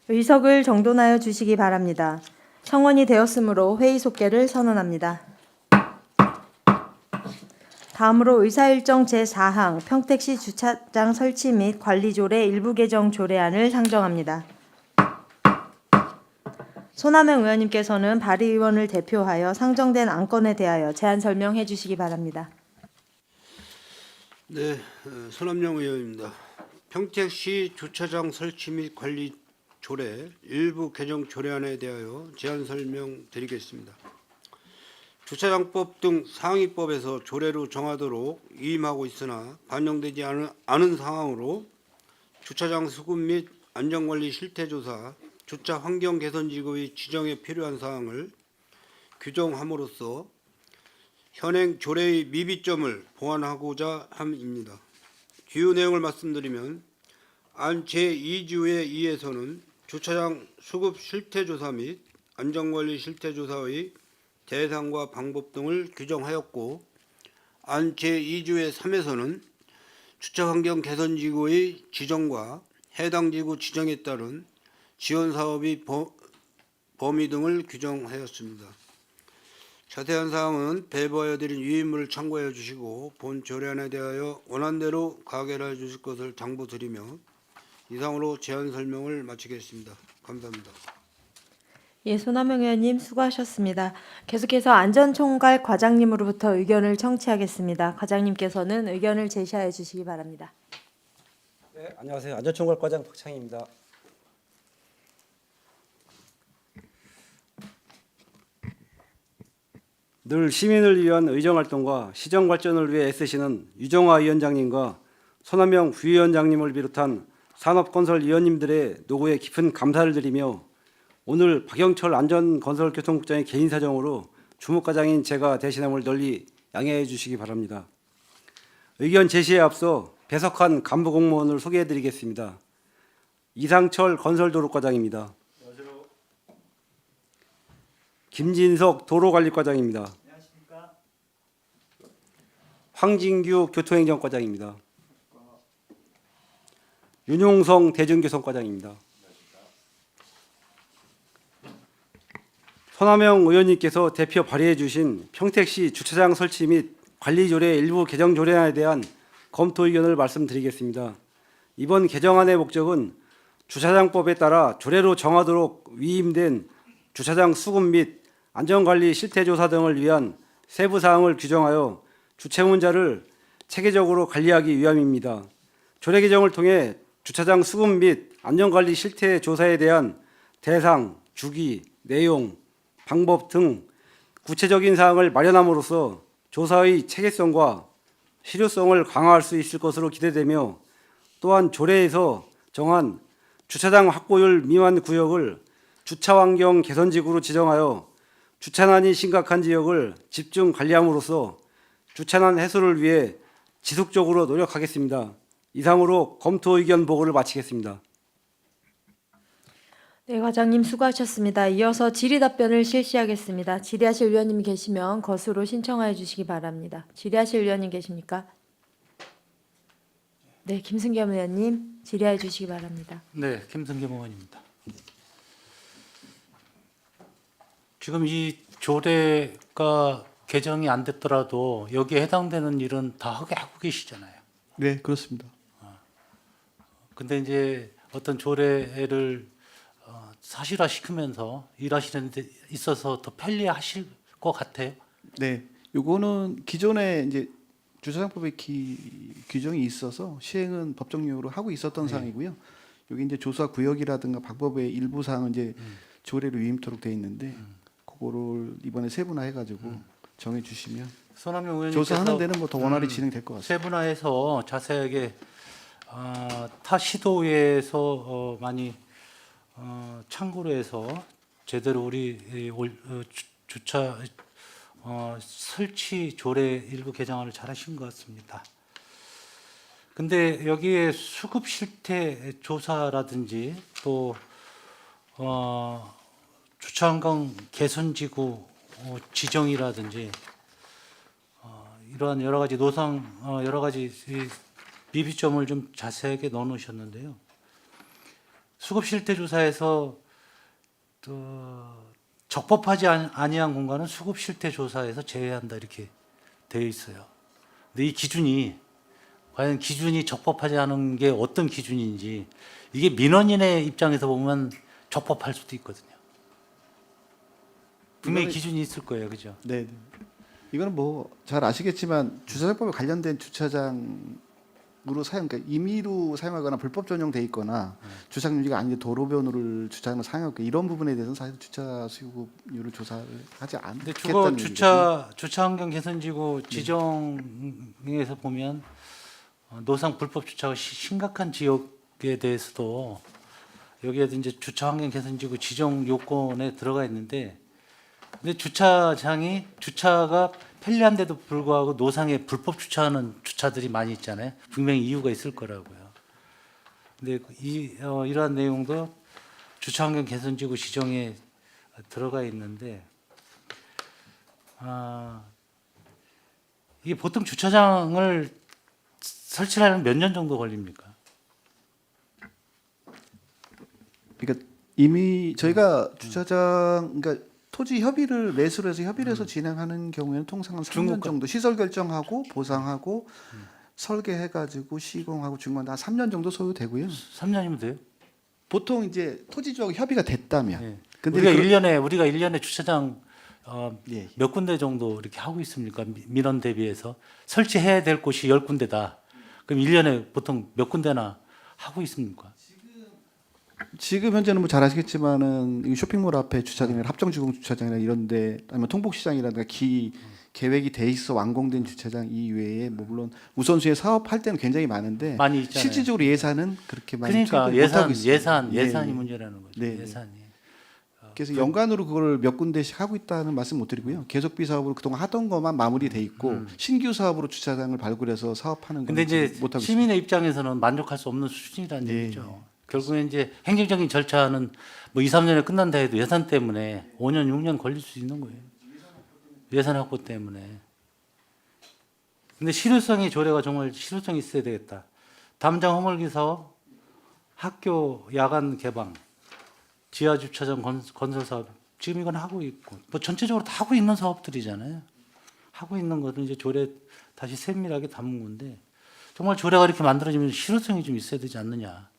의석을 정돈하여 주시기 바랍니다. 성원이 되었으므로 회의 속개를 선언합니다. 다음으로 의사일정 제4항 평택시 주차장 설치 및 관리조례 일부 개정 조례안을 상정합니다. 손하명 의원님께서는 발의위원을 대표하여 상정된 안건에 대하여 제안 설명해 주시기 바랍니다. 네, 손함영 의원입니다. 평택시 주차장 설치 및 관리 조례 일부 개정 조례안에 대하여 제안 설명드리겠습니다. 주차장법 등 상위법에서 조례로 정하도록 위임하고 있으나 반영되지 않은 상황으로 주차장 수급 및 안전관리 실태조사, 주차 환경 개선 지구의 지정에 필요한 사항을 규정함으로써 현행 조례의 미비점을 보완하고자 함입니다. 주요 내용을 말씀드리면 안 제2주의 2에서는 주차장 수급 실태조사 및 안전관리 실태조사의 대상과 방법 등을 규정하였고, 안 제2주의 3에서는 주차환경 개선지구의 지정과 해당 지구 지정에 따른 지원사업의 범위 등을 규정하였습니다. 자세한 사항은 배부하여드린 위임물을 참고해 주시고 본 조례안에 대하여 원안대로 가결해 주실 것을 당부드리며 이상으로 제안 설명을 마치겠습니다. 감사합니다. 예, 손하명 의원님 수고하셨습니다. 계속해서 안전총괄 과장님으로부터 의견을 청취하겠습니다. 과장님께서는 의견을 제시하여 주시기 바랍니다. 네, 안녕하세요. 안전총괄과장 박창희입니다. 늘 시민을 위한 의정활동과 시정발전을 위해 애쓰시는 유정화 위원장님과 손하명 부위원장님을 비롯한 산업건설위원님들의 노고에 깊은 감사를 드리며 오늘 박영철 안전건설교통국장의 개인 사정으로 주무과장인 제가 대신함을 널리 양해해 주시기 바랍니다. 의견 제시에 앞서 배석한 간부 공무원을 소개해 드리겠습니다. 이상철 건설도로과장입니다. 김진석 도로관리과장입니다. 안녕하십니까? 황진규 교통행정과장입니다. 윤용성 대중교통과장입니다. 손하명 의원님께서 대표 발의해 주신 평택시 주차장 설치 및 관리조례 일부 개정 조례안에 대한 검토 의견을 말씀드리겠습니다. 이번 개정안의 목적은 주차장법에 따라 조례로 정하도록 위임된 주차장 수급 및 안전관리 실태조사 등을 위한 세부 사항을 규정하여 주체문자를 체계적으로 관리하기 위함입니다. 조례 개정을 통해 주차장 수급 및 안전관리 실태조사에 대한 대상, 주기, 내용, 방법 등 구체적인 사항을 마련함으로써 조사의 체계성과 실효성을 강화할 수 있을 것으로 기대되며, 또한 조례에서 정한 주차장 확보율 미만 구역을 주차환경 개선지구로 지정하여 주차난이 심각한 지역을 집중 관리함으로써 주차난 해소를 위해 지속적으로 노력하겠습니다. 이상으로 검토 의견 보고를 마치겠습니다. 네, 과장님 수고하셨습니다. 이어서 질의 답변을 실시하겠습니다. 질의하실 위원님이 계시면 것으로 신청하여 주시기 바랍니다. 질의하실 위원님 계십니까? 네, 김승겸 의원님 질의해 주시기 바랍니다. 네, 김승겸 의원입니다. 지금 이 조례가 개정이 안 됐더라도 여기에 해당되는 일은 다 하고 계시잖아요. 네, 그렇습니다. 근데 이제 어떤 조례를 사실화시키면서 일하시는 데 있어서 더 편리하실 것 같아요. 네, 요거는 기존에 이제 주차장법에 규정이 있어서 시행은 법정용으로 하고 있었던 사항이고요. 여기 이제 조사 구역이라든가 방법의 일부 사항은 이제 조례로 위임토록 돼 있는데 그거를 이번에 세분화해가지고 정해주시면 손하명 의원님께서 조사하는 데는 뭐 더 원활히 진행될 것 같습니다. 세분화해서 자세하게 타 시도에서 많이 참고로 해서 제대로 우리 주차 설치 조례 일부 개정안을 잘 하신 것 같습니다. 근데 여기에 수급 실태 조사라든지 또 주차환경 개선지구 지정이라든지 이러한 여러 가지 여러 가지 미비점을 좀 자세하게 넣어놓으셨는데요. 수급 실태 조사에서 적법하지 아니한 공간은 수급 실태 조사에서 제외한다 이렇게 되어 있어요. 근데 이 기준이 과연 기준이 적법하지 않은 게 어떤 기준인지 이게 민원인의 입장에서 보면 적법할 수도 있거든요. 분명히 기준이 있을 거예요, 그죠? 네. 네. 이거는 뭐 잘 아시겠지만 주차장법에 관련된 주차장으로 그러니까 임의로 사용하거나 불법 전용돼 있거나 주차장 유지가 아닌데 도로변으로 주차장을 사용하고 이런 부분에 대해서는 사실 주차 수급률을 조사를 하지 근데 주거 않겠다는 얘기거든요. 주차 환경 개선지구 지정에서 보면 노상 불법 주차가 심각한 지역에 대해서도 여기에도 이제 주차 환경 개선지구 지정 요건에 들어가 있는데, 근데 주차가 편리한데도 불구하고 노상에 불법 주차하는 주차들이 많이 있잖아요. 분명히 이유가 있을 거라고요. 근데 이러한 내용도 주차 환경 개선지구 지정에 들어가 있는데, 이게 보통 주차장을 설치하려면 몇 년 정도 걸립니까? 그러니까 이미 저희가 주차장 그러니까 토지 협의를 매수를 해서 협의를 해서 진행하는 경우에는 통상은 3년 정도 시설 결정하고 보상하고 설계해 가지고 시공하고 중간 한 3년 정도 소요되고요. 3년이면 돼요? 보통 이제 토지주하고 협의가 됐다면. 네. 근데 우리가 1년에 주차장 예. 몇 군데 정도 이렇게 하고 있습니까? 민원 대비해서 설치해야 될 곳이 10군데다. 그럼 1년에 보통 몇 군데나 하고 있습니까? 지금 현재는 뭐 잘 아시겠지만은 이 쇼핑몰 앞에 주차장이나 합정주공 주차장이나 이런데 아니면 통복시장이라든가 계획이 돼 있어 완공된 주차장 이외에 뭐 물론 우선순위에 사업할 때는 굉장히 많은데 많이 있잖아요. 실질적으로 예산은 그렇게 많이 그러니까 투입을 못하고 있습니다. 예산이 네. 문제라는 거죠. 네, 네. 예산이. 그래서 연간으로 그걸 몇 군데씩 하고 있다는 말씀 못 드리고요. 계속비 사업으로 그동안 하던 것만 마무리돼 있고 신규 사업으로 주차장을 발굴해서 사업하는 근데 건 이제 못하고 있습니다. 시민의 입장에서는 만족할 수 없는 수준이라는 네, 얘기죠. 결국에 이제 행정적인 절차는 뭐 2, 3년에 끝난다 해도 예산 때문에 5년, 6년 걸릴 수 있는 거예요. 예산 확보 때문에. 근데 조례가 정말 실효성이 있어야 되겠다. 담장 허물기 사업, 학교 야간 개방, 지하 주차장 건설 사업, 지금 이건 하고 있고, 뭐 전체적으로 다 하고 있는 사업들이잖아요. 하고 있는 것은 이제 조례 다시 세밀하게 담은 건데, 정말 조례가 이렇게 만들어지면 실효성이 좀 있어야 되지 않느냐.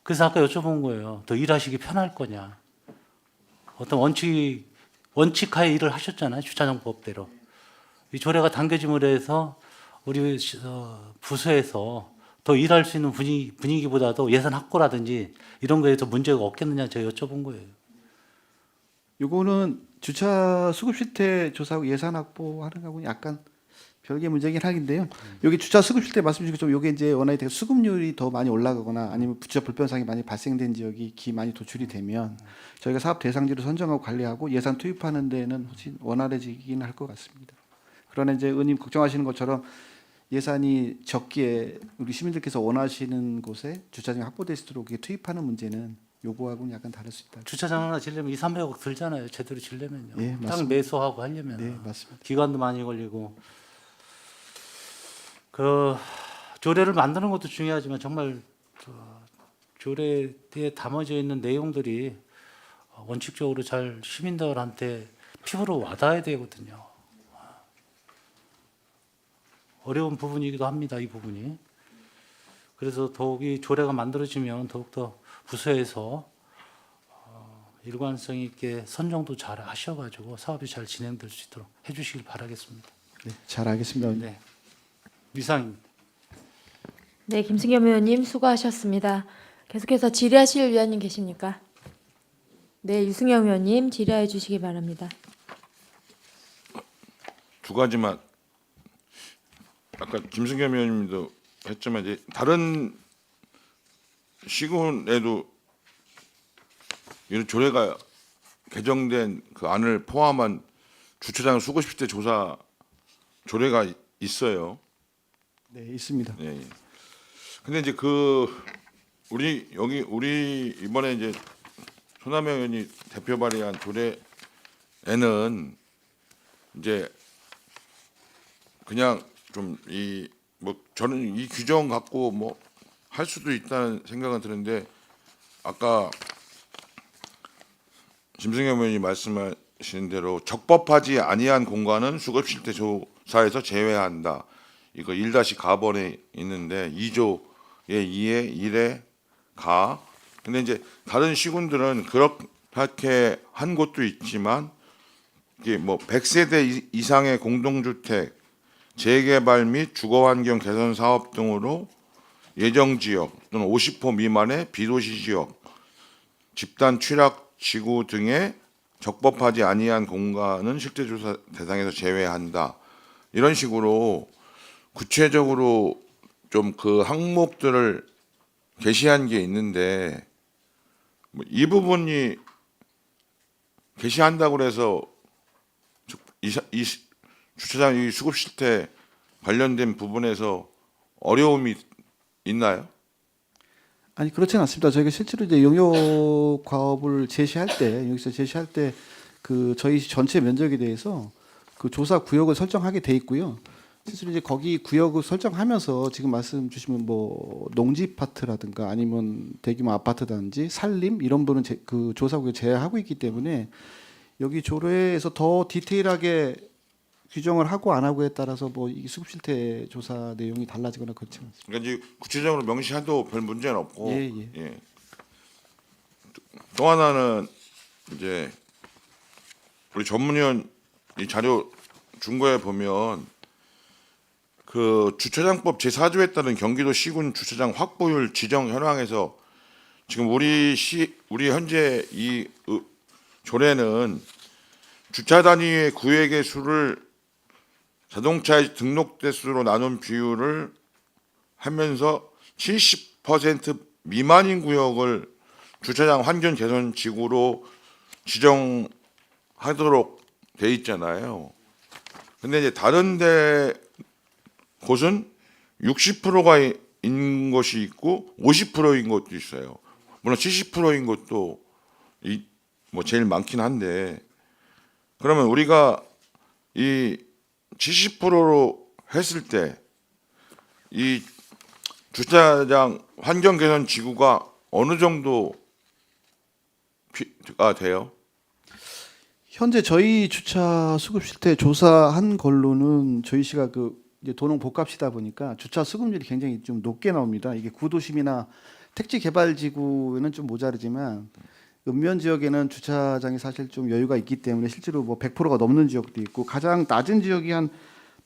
그래서 아까 여쭤본 거예요. 더 일하시기 편할 거냐. 어떤 원칙하에 일을 하셨잖아요. 주차장법대로. 이 조례가 당겨짐으로 해서 우리 부서에서 더 일할 수 있는 분위기보다도 예산 확보라든지 이런 거에 더 문제가 없겠느냐 제가 여쭤본 거예요. 요거는 주차 수급 실태 조사하고 예산 확보하는 거하고는 약간 별개 문제긴 하긴데요. 여기 주차 수급 실태 말씀 주시고 좀 요게 이제 원활히 되게 수급률이 더 많이 올라가거나 아니면 주차 불편상이 많이 발생된 지역이 많이 도출이 되면 저희가 사업 대상지를 선정하고 관리하고 예산 투입하는 데는 훨씬 원활해지긴 할 것 같습니다. 그러나 이제 의원님 걱정하시는 것처럼 예산이 적기에 우리 시민들께서 원하시는 곳에 주차장이 확보될 수 있도록 투입하는 문제는 요구하고는 약간 다를 수 있다. 주차장 하나 지려면 2, 300억 들잖아요. 제대로 지려면요. 예, 땅 맞습니다. 매수하고 하려면. 네, 맞습니다. 기간도 많이 걸리고. 그 조례를 만드는 것도 중요하지만 정말 조례에 담아져 있는 내용들이 원칙적으로 잘 시민들한테 피부로 와닿아야 되거든요. 어려운 부분이기도 합니다. 이 부분이. 그래서 더욱이 조례가 만들어지면 더욱더 부서에서 일관성 있게 선정도 잘 하셔가지고 사업이 잘 진행될 수 있도록 해주시길 바라겠습니다. 네, 잘 알겠습니다. 네, 이상입니다. 네, 김승겸 의원님 수고하셨습니다. 계속해서 질의하실 위원님 계십니까? 네, 유승영 의원님 질의해 주시기 바랍니다. 두 가지만 아까 김승겸 의원님도 했지만 이제 다른 시군에도 이런 조례가 개정된 그 안을 포함한 주차장 수거 실태 조사 조례가 있어요. 네, 있습니다. 예. 예. 근데 이제 우리 이번에 이제 손남영 의원이 대표 발의한 조례에는 이제 그냥 좀 저는 이 규정 갖고 뭐 할 수도 있다는 생각은 드는데 아까 심승엽 의원이 말씀하신 대로 적법하지 아니한 공간은 수급실태 조사에서 제외한다. 이거 1-가번에 있는데 2조의 2에 1에 가. 근데 이제 다른 시군들은 그렇게 한 곳도 있지만 이게 뭐 100세대 이상의 공동주택 재개발 및 주거환경 개선 사업 등으로 예정 지역 또는 50호 미만의 비도시 지역, 집단 취락 지구 등의 적법하지 아니한 공간은 실태 조사 대상에서 제외한다. 이런 식으로 구체적으로 좀 그 항목들을 게시한 게 있는데 뭐이 부분이 게시한다고 해서 이 주차장 이 수급 실태 관련된 부분에서 어려움이 있나요? 아니 그렇지는 않습니다. 저희가 실제로 이제 용역 과업을 제시할 때 여기서 제시할 때 그 저희 전체 면적에 대해서 그 조사 구역을 설정하게 돼 있고요. 실제로 이제 거기 구역을 설정하면서 지금 말씀 주시면 뭐 농지 파트라든가 아니면 대규모 아파트 단지, 산림 이런 부분은 그 조사 구역에 제외하고 있기 때문에 여기 조례에서 더 디테일하게 규정을 하고 안 하고에 따라서 뭐 이 수급 실태 조사 내용이 달라지거나 그렇지 않습니다. 그러니까 이제 구체적으로 명시해도 별 문제는 없고. 예, 예. 예. 또 하나는 이제 우리 전문위원 이 자료 준 거에 보면 그 주차장법 제4조에 따른 경기도 시군 주차장 확보율 지정 현황에서 지금 우리 현재 이 조례는 주차 단위의 구역의 수를 자동차의 등록 대수로 나눈 비율을 하면서 70% 미만인 구역을 주차장 환경 개선 지구로 지정하도록 돼 있잖아요. 근데 이제 다른 데 곳은 60%가 있는 것이 있고 50%인 것도 있어요. 물론 70%인 것도 뭐 제일 많긴 한데 그러면 우리가 이 70%로 했을 때 이 주차장 환경 개선 지구가 어느 정도가 돼요? 현재 저희 주차 수급 실태 조사한 걸로는 저희 시가 그 이제 도농 복합시다 보니까 주차 수급률이 굉장히 좀 높게 나옵니다. 이게 구도심이나 택지 개발 지구는 좀 모자르지만 읍면 지역에는 주차장이 사실 좀 여유가 있기 때문에 실제로 뭐 100%가 넘는 지역도 있고 가장 낮은 지역이 한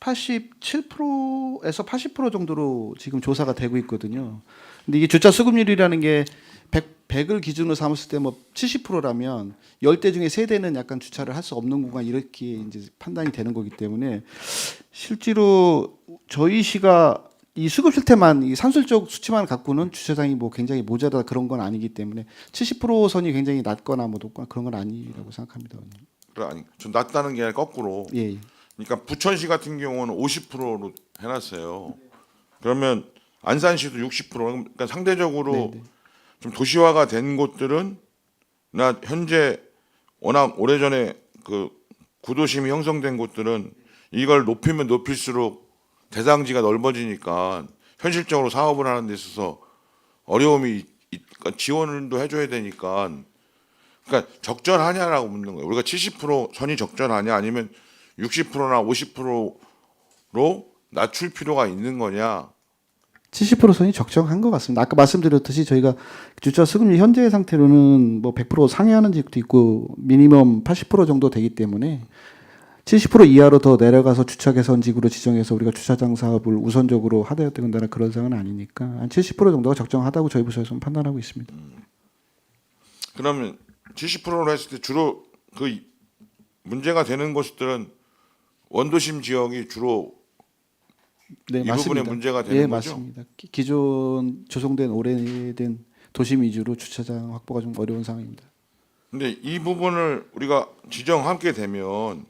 87%에서 80% 정도로 지금 조사가 되고 있거든요. 근데 이게 주차 수급률이라는 게 100을 기준으로 삼았을 때 뭐 70%라면 10대 중에 3대는 약간 주차를 할 수 없는 구간 이렇게 이제 판단이 되는 거기 때문에 실제로 저희 시가 이 수급 실태만 이 산술적 수치만 갖고는 주차장이 뭐 굉장히 모자라다 그런 건 아니기 때문에 70% 선이 굉장히 낮거나 뭐 높거나 그런 건 아니라고 생각합니다. 그래 아니 좀 낮다는 게 아니라 거꾸로. 예. 그러니까 부천시 같은 경우는 50%로 해놨어요. 그러면 안산시도 60%. 그러니까 상대적으로 네네. 좀 도시화가 된 곳들은 나 현재 워낙 오래전에 그 구도심이 형성된 곳들은 이걸 높이면 높일수록 대상지가 넓어지니까 현실적으로 사업을 하는 데 있어서 어려움이 그러니까 지원도 해줘야 되니까 그러니까 적절하냐라고 묻는 거예요. 우리가 70% 선이 적절하냐 아니면 60%나 50%로 낮출 필요가 있는 거냐. 70% 선이 적정한 것 같습니다. 아까 말씀드렸듯이 저희가 주차 수급률 현재 상태로는 뭐 100% 상회하는 지역도 있고 미니멈 80% 정도 되기 때문에 70% 이하로 더 내려가서 주차 개선 지구로 지정해서 우리가 주차장 사업을 우선적으로 하되어야 된다는 그런 상황은 아니니까 한 70% 정도가 적정하다고 저희 부서에서는 판단하고 있습니다. 그러면 70%로 했을 때 주로 그 문제가 되는 곳들은 원도심 지역이 주로 네, 이 맞습니다. 부분에 문제가 되는 예, 거죠? 맞습니다. 기존 조성된 오래된 도심 위주로 주차장 확보가 좀 어려운 상황입니다. 근데 이 부분을 우리가 지정하게 되면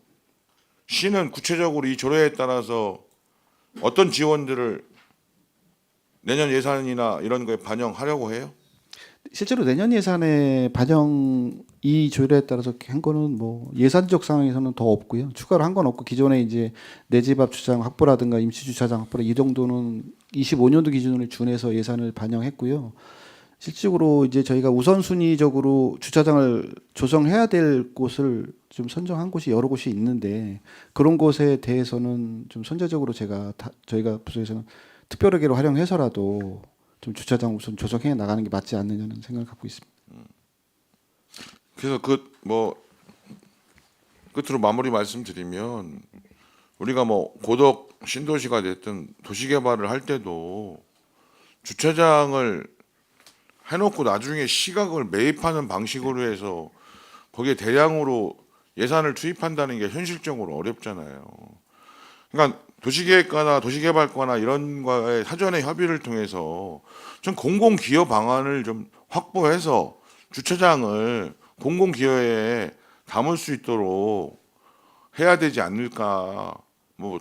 시는 구체적으로 이 조례에 따라서 어떤 지원들을 내년 예산이나 이런 거에 반영하려고 해요? 실제로 내년 예산에 반영 이 조례에 따라서 한 거는 뭐 예산적 상황에서는 더 없고요. 추가로 한 건 없고 기존에 이제 내 집 앞 주차장 확보라든가 임시 주차장 확보라 이 정도는 25년도 기준을 준해서 예산을 반영했고요. 실질적으로 이제 저희가 우선순위적으로 주차장을 조성해야 될 곳을 좀 선정한 곳이 여러 곳이 있는데 그런 곳에 대해서는 좀 선제적으로 저희가 부서에서는 특별하게로 활용해서라도 좀 주차장 우선 조성해 나가는 게 맞지 않느냐는 생각을 갖고 있습니다. 그래서 끝으로 마무리 말씀드리면 우리가 뭐 고덕 신도시가 됐든 도시 개발을 할 때도 주차장을 해놓고 나중에 시각을 매입하는 방식으로 해서 거기에 대량으로 예산을 투입한다는 게 현실적으로 어렵잖아요. 그러니까 도시계획과나 도시개발과나 이런 거에 사전에 협의를 통해서 좀 공공기여 방안을 좀 확보해서 주차장을 공공기여에 담을 수 있도록 해야 되지 않을까. 뭐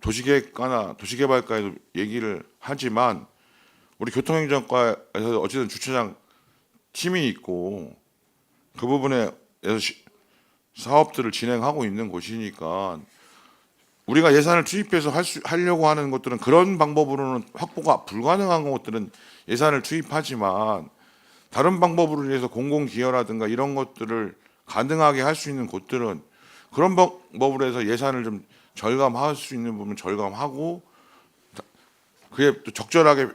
도시계획과나 도시개발과에도 얘기를 하지만 우리 교통행정과에서 어쨌든 주차장 팀이 있고 그 부분에서 사업들을 진행하고 있는 곳이니까 우리가 예산을 투입해서 하려고 하는 것들은 그런 방법으로는 확보가 불가능한 것들은 예산을 투입하지만 다른 방법으로 인해서 공공기여라든가 이런 것들을 가능하게 할 수 있는 곳들은 그런 방법으로 해서 예산을 좀 절감할 수 있는 부분 절감하고 그게 또 적절하게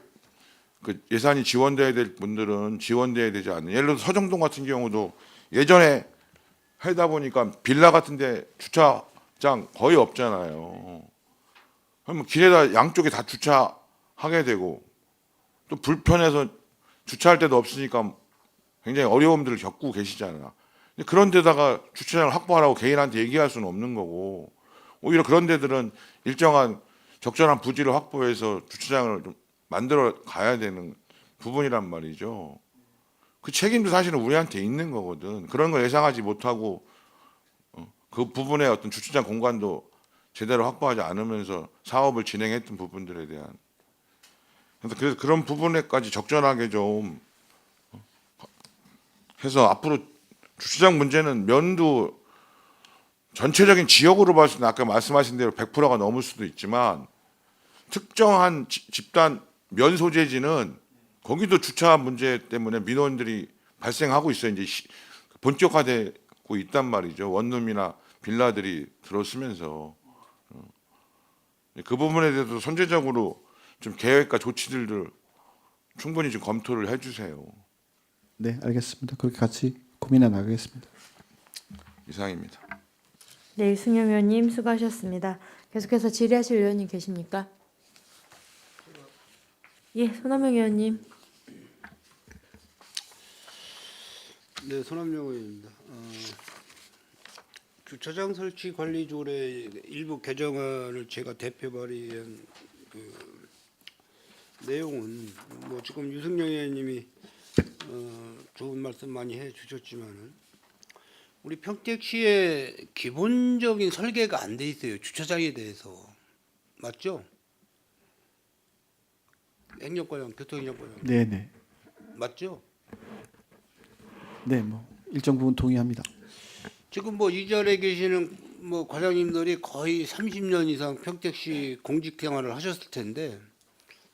그 예산이 지원돼야 될 분들은 지원돼야 되지 않는. 예를 들어 서정동 같은 경우도 예전에 하다 보니까 빌라 같은데 주차장 거의 없잖아요. 그러면 길에다 양쪽에 다 주차하게 되고 또 불편해서 주차할 데도 없으니까 굉장히 어려움들을 겪고 계시잖아요. 그런 데다가 주차장을 확보하라고 개인한테 얘기할 수는 없는 거고 오히려 그런 데들은 일정한 적절한 부지를 확보해서 주차장을 좀 만들어 가야 되는 부분이란 말이죠. 그 책임도 사실은 우리한테 있는 거거든. 그런 걸 예상하지 못하고 그 부분의 어떤 주차장 공간도 제대로 확보하지 않으면서 사업을 진행했던 부분들에 대한 그래서 그런 부분에까지 적절하게 좀 해서 앞으로 주차장 문제는 면도 전체적인 지역으로 봤을 때는 아까 말씀하신 대로 100%가 넘을 수도 있지만 특정한 집단 면 소재지는 거기도 주차 문제 때문에 민원들이 발생하고 있어요. 이제 본격화되고 있단 말이죠. 원룸이나 빌라들이 들어서면서 그 부분에 대해서 선제적으로 좀 계획과 조치들을 충분히 좀 검토를 해주세요. 네, 알겠습니다. 그렇게 같이 고민해 나가겠습니다. 이상입니다. 네, 유승영 의원님 수고하셨습니다. 계속해서 질의하실 의원님 계십니까? 예, 손학명 의원님. 네, 손학명 의원입니다. 주차장 설치 관리 조례 일부 개정안을 제가 대표 발의한 그 내용은 뭐 지금 유승영 의원님이 좋은 말씀 많이 해주셨지만은 우리 평택시의 기본적인 설계가 안 돼 있어요. 주차장에 대해서 맞죠? 행정과장, 교통행정과장 네, 네. 맞죠? 네, 뭐 일정 부분 동의합니다. 지금 뭐 이 자리에 계시는 뭐 과장님들이 거의 30년 이상 평택시 공직 생활을 하셨을 텐데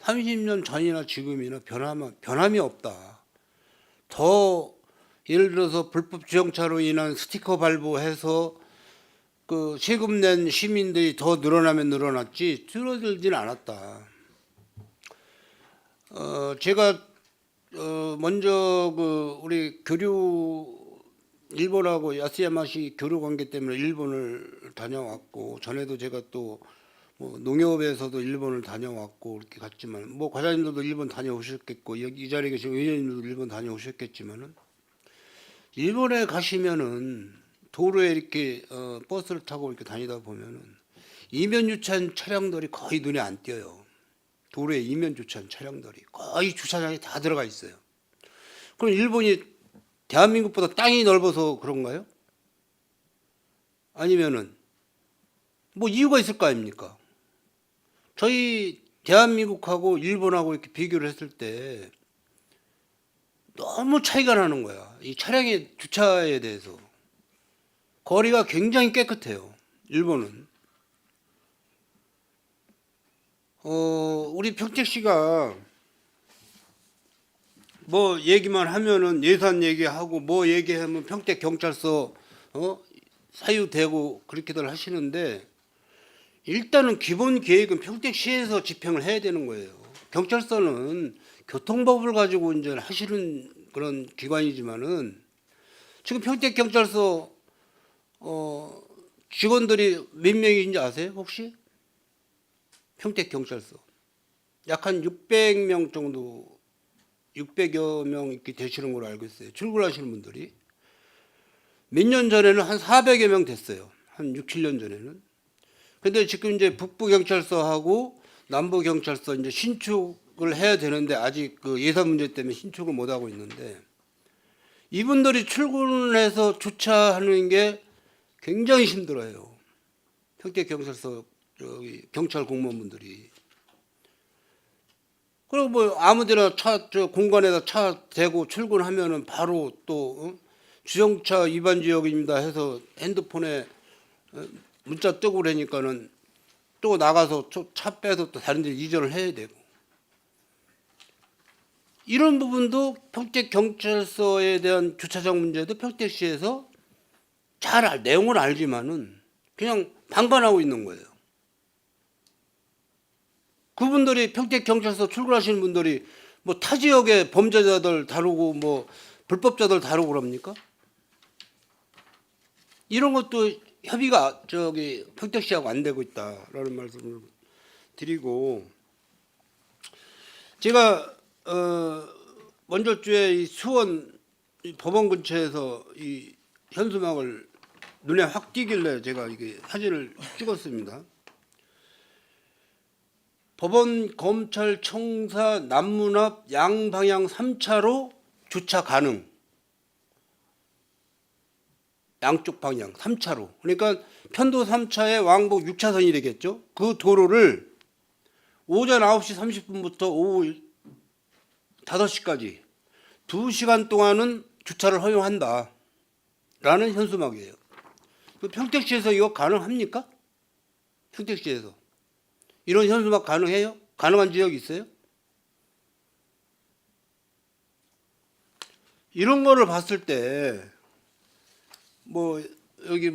30년 전이나 지금이나 변함이 없다. 더 예를 들어서 불법 주정차로 인한 스티커 발부해서 그 세금 낸 시민들이 더 늘어나면 늘어났지 줄어들지는 않았다. 제가 먼저 그 우리 일본하고 야스야마시 교류 관계 때문에 일본을 다녀왔고 전에도 제가 또 뭐 농협에서도 일본을 다녀왔고 이렇게 갔지만 뭐 과장님들도 일본 다녀오셨겠고 이 자리에 계신 의원님들도 일본 다녀오셨겠지만은 일본에 가시면은 도로에 이렇게 버스를 타고 이렇게 다니다 보면은 이면 유치한 차량들이 거의 눈에 안 띄어요. 도로에 이면 주차한 차량들이 거의 주차장에 다 들어가 있어요. 그럼 일본이 대한민국보다 땅이 넓어서 그런가요? 아니면은 뭐 이유가 있을 거 아닙니까? 저희 대한민국하고 일본하고 이렇게 비교를 했을 때 너무 차이가 나는 거야. 이 차량의 주차에 대해서 거리가 굉장히 깨끗해요. 일본은. 우리 평택시가 뭐 얘기만 하면은 예산 얘기하고 뭐 얘기하면 평택 경찰서 사유되고 그렇게들 하시는데 일단은 기본 계획은 평택시에서 집행을 해야 되는 거예요. 경찰서는 교통법을 가지고 이제 하시는 그런 기관이지만은 지금 평택 경찰서 직원들이 몇 명인지 아세요? 혹시? 평택 경찰서 약 한 600명 정도 600여 명 이렇게 되시는 걸로 알고 있어요. 출근하시는 분들이. 몇 년 전에는 한 400여 명 됐어요. 한 6, 7년 전에는. 근데 지금 이제 북부경찰서하고 남부경찰서 이제 신축을 해야 되는데 아직 그 예산 문제 때문에 신축을 못 하고 있는데 이분들이 출근해서 주차하는 게 굉장히 힘들어요. 평택경찰서 경찰 공무원분들이. 그리고 뭐 아무데나 공간에다 차 대고 출근하면은 바로 또 주정차 위반 지역입니다 해서 핸드폰에 문자 뜨고 그러니까는 또 나가서 차 빼서 또 다른 데 이전을 해야 되고 이런 부분도 평택 경찰서에 대한 주차장 문제도 평택시에서 내용을 알지만은 그냥 방관하고 있는 거예요. 그분들이 평택 경찰서 출근하시는 분들이 뭐 타 지역의 범죄자들 다루고 뭐 불법자들 다루고 그럽니까? 이런 것도 협의가 평택시하고 안 되고 있다라는 말씀을 드리고 제가 먼저 주에 이 수원 법원 근처에서 이 현수막을 눈에 확 띄길래 제가 이게 사진을 찍었습니다. 법원, 검찰, 청사, 남문 앞 양방향 3차로 주차 가능. 양쪽 방향 3차로. 그러니까 편도 3차에 왕복 6차선이 되겠죠. 그 도로를 오전 9시 30분부터 오후 5시까지 2시간 동안은 주차를 허용한다. 라는 현수막이에요. 평택시에서 이거 가능합니까? 평택시에서. 이런 현수막 가능해요? 가능한 지역이 있어요? 이런 거를 봤을 때 뭐 여기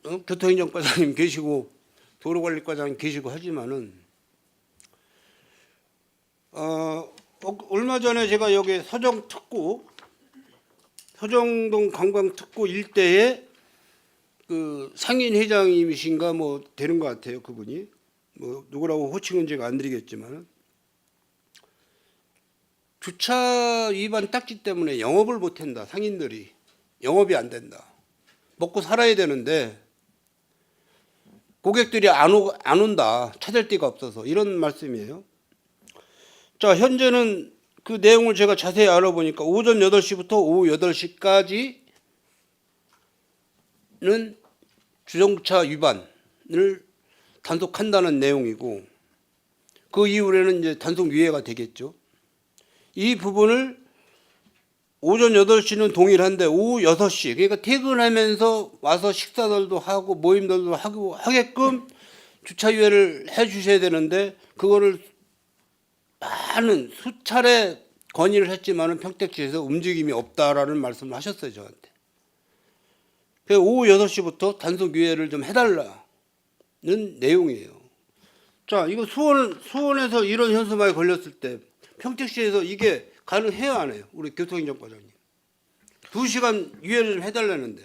교통행정과장님 계시고 도로관리과장님 계시고 하지만은 얼마 전에 제가 여기 서정동 관광특구 일대에 그 상인 회장님이신가 뭐 되는 것 같아요. 그분이 뭐 누구라고 호칭은 제가 안 드리겠지만 주차 위반 딱지 때문에 영업을 못 한다. 상인들이 영업이 안 된다. 먹고 살아야 되는데 고객들이 안 온다. 찾을 데가 없어서 이런 말씀이에요. 자, 현재는 그 내용을 제가 자세히 알아보니까 오전 8시부터 오후 8시까지는 주정차 위반을 단속한다는 내용이고 그 이후에는 이제 단속 유예가 되겠죠. 이 부분을 오전 8시는 동일한데 오후 6시 그러니까 퇴근하면서 와서 식사들도 하고 모임들도 하게끔 주차 유예를 해 주셔야 되는데 그거를 많은 수차례 건의를 했지만은 평택시에서 움직임이 없다라는 말씀을 하셨어요, 저한테. 그래서 오후 6시부터 단속 유예를 좀 해달라는 내용이에요. 자, 이거 수원에서 이런 현수막에 걸렸을 때 평택시에서 이게 가능해요, 안 해요? 우리 교통행정과장님. 2시간 유예를 좀 해달라는데.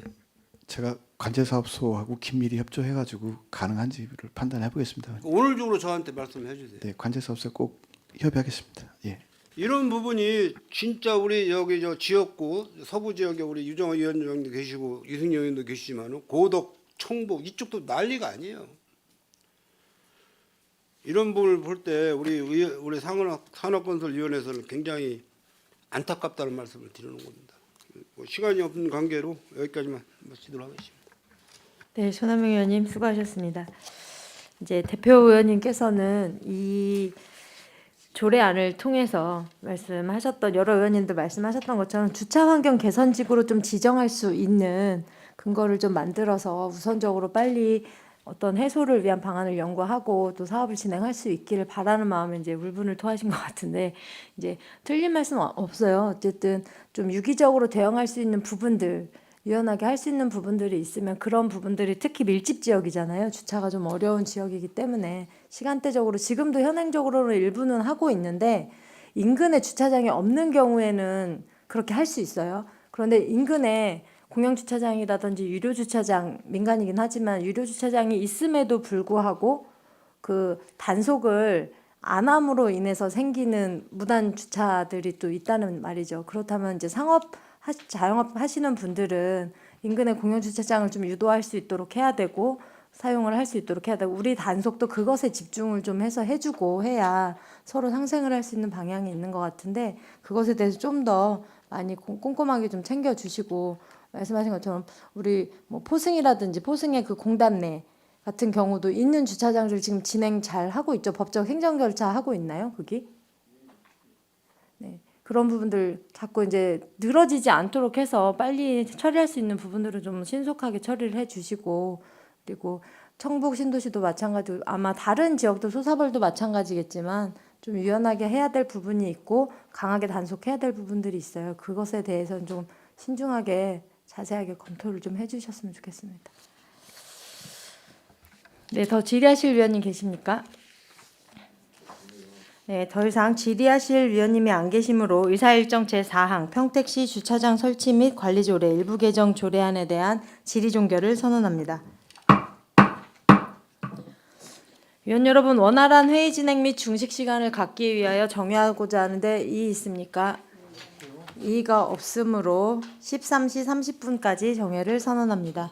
제가 관제사업소하고 긴밀히 협조해가지고 가능한지를 판단해 보겠습니다. 오늘 중으로 저한테 말씀해 주세요. 네, 관제사업소 꼭 협의하겠습니다. 예. 이런 부분이 진짜 우리 여기 지역구 서부 지역에 우리 유정호 위원장도 계시고 유승영 의원도 계시지만 고덕, 청북 이쪽도 난리가 아니에요. 이런 부분을 볼 때 우리 산업건설위원회에서는 굉장히 안타깝다는 말씀을 드리는 겁니다. 시간이 없는 관계로 여기까지만 마치도록 하겠습니다. 네, 손한명 의원님 수고하셨습니다. 이제 대표 의원님께서는 이 조례안을 통해서 말씀하셨던 여러 의원님들 말씀하셨던 것처럼 주차 환경 개선지구로 좀 지정할 수 있는 근거를 좀 만들어서 우선적으로 빨리 어떤 해소를 위한 방안을 연구하고 또 사업을 진행할 수 있기를 바라는 마음에 이제 울분을 토하신 것 같은데 이제 틀린 말씀 없어요. 어쨌든 좀 유기적으로 대응할 수 있는 부분들, 유연하게 할 수 있는 부분들이 있으면 그런 부분들이 특히 밀집 지역이잖아요. 주차가 좀 어려운 지역이기 때문에 시간대적으로 지금도 현행적으로는 일부는 하고 있는데 인근에 주차장이 없는 경우에는 그렇게 할 수 있어요. 그런데 인근에 공영주차장이라든지 유료주차장, 민간이긴 하지만 유료주차장이 있음에도 불구하고 그 단속을 안 함으로 인해서 생기는 무단 주차들이 또 있다는 말이죠. 그렇다면 이제 자영업 하시는 분들은 인근의 공영주차장을 좀 유도할 수 있도록 해야 되고 사용을 할 수 있도록 해야 되고 우리 단속도 그것에 집중을 좀 해서 해주고 해야 서로 상생을 할 수 있는 방향이 있는 것 같은데 그것에 대해서 좀 더 많이 꼼꼼하게 좀 챙겨주시고 말씀하신 것처럼 우리 뭐 포승이라든지 포승의 그 공단 내 같은 경우도 있는 주차장들 지금 진행 잘 하고 있죠. 법적 행정 절차 하고 있나요? 거기? 네. 그런 부분들 자꾸 이제 늘어지지 않도록 해서 빨리 처리할 수 있는 부분들은 좀 신속하게 처리를 해 주시고 그리고 청북 신도시도 마찬가지고 아마 다른 지역도 소사벌도 마찬가지겠지만 좀 유연하게 해야 될 부분이 있고 강하게 단속해야 될 부분들이 있어요. 그것에 대해서는 좀 신중하게 자세하게 검토를 좀 해주셨으면 좋겠습니다. 네, 더 질의하실 위원님 계십니까? 네, 더 이상 질의하실 위원님이 안 계시므로 의사일정 제4항 평택시 주차장 설치 및 관리조례 일부 개정 조례안에 대한 질의 종결을 선언합니다. 위원 여러분, 원활한 회의 진행 및 중식 시간을 갖기 위하여 정의하고자 하는데 이의 있습니까? 이의가 없으므로 13시 30분까지 정회를 선언합니다.